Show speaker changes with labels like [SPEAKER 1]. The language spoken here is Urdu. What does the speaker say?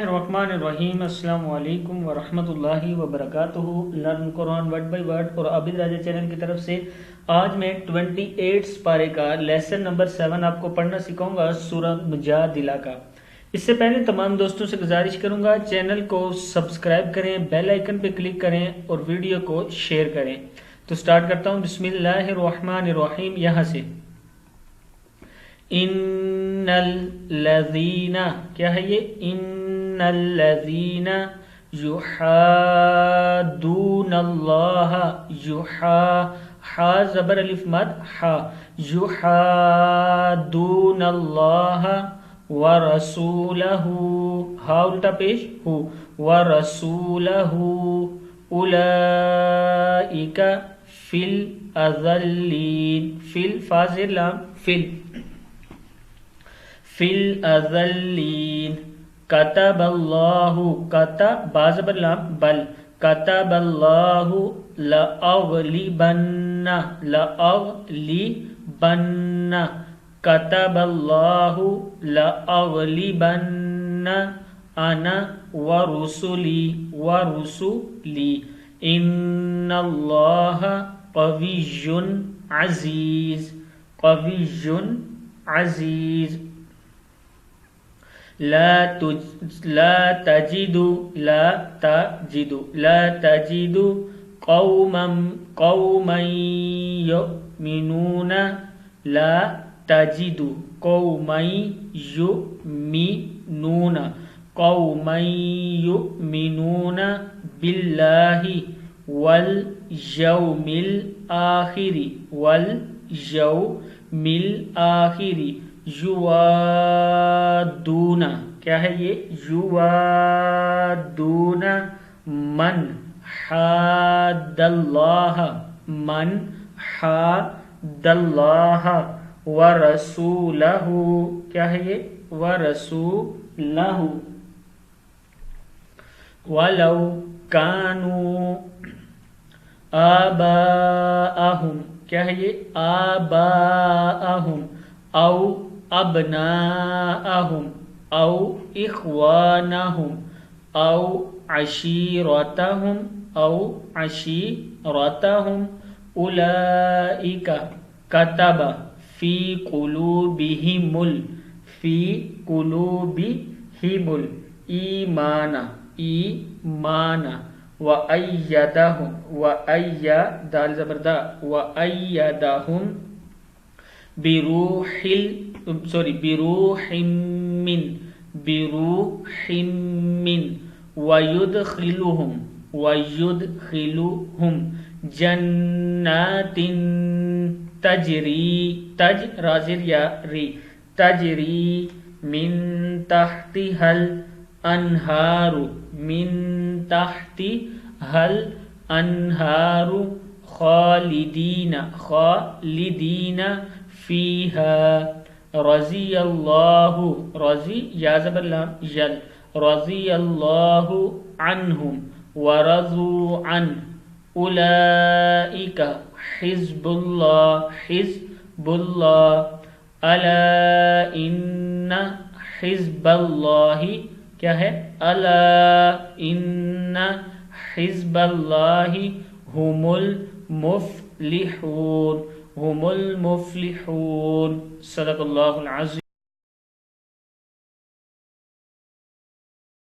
[SPEAKER 1] الرحمن الرحیم۔ السلام علیکم ورحمۃ اللہ وبرکاتہ۔ Learn Quran word by word اور عابد راجہ چینل کی طرف سے آج میں 28 پارے کا لیسن نمبر 7 آپ کو پڑھنا سکھاؤں گا، سورہ مجادلہ کا۔ اس سے پہلے تمام دوستوں سے گزارش کروں گا چینل کو سبسکرائب کریں، بیل آئیکن پہ کلک کریں اور ویڈیو کو شیئر کریں۔ تو سٹارٹ کرتا ہوں، بسم اللہ الرحمن الرحیم۔ یہاں سے ان الذین، کیا ہے یہ؟ ان الذین یحادون اللہ، ہا زبر الف مد ہا، یحادون اللہ ورسولہ، ہا الٹا پیش ہو، ورسولہ اولئک فی الاذلین، فل فاضل لام فل، فی الاذلین، کتب اللہ، کتب بازبر لام بل، کتب اللہ لأغلبن، لأغلبن، کتب اللہ لأغلبن انا ورسلی، ورسلی، ان اللہ قوی عزیز، قوی عزیز، لا تجد قوما یؤمنون، لا تجد قوما یؤمنون، قوما یؤمنون باللہ والیوم الآخر، والیوم الآخر، یوادون، کیا ہے یہ؟ یوادون من حاد اللہ، من حاد اللہ ورسولہ، کیا ہے یہ؟ ورسولہ، ولو کانوا آباءہم، کیا ہے یہ؟ آباءہم او ابناءہم او اخوانہم او عشیرتہم اولئک کتب فی قلوبہم الایمان، وَأَيَّدَهُمْ، دال زبردہ، وَأَيَّدَهُمْ بروح من وَيُدْخِلُهُمْ جنات تجری من تحتها الانہار، خالدین فیہا، رضی اللہ، رضی یا زبر لام یل، رضی اللہ عنہم ورضوا عنہ، اولئک حزب اللہ، الا ان حزب اللہ، کیا ہے؟ الا ان حزب اللہ هم المفلحون، صدق اللہ العظیم۔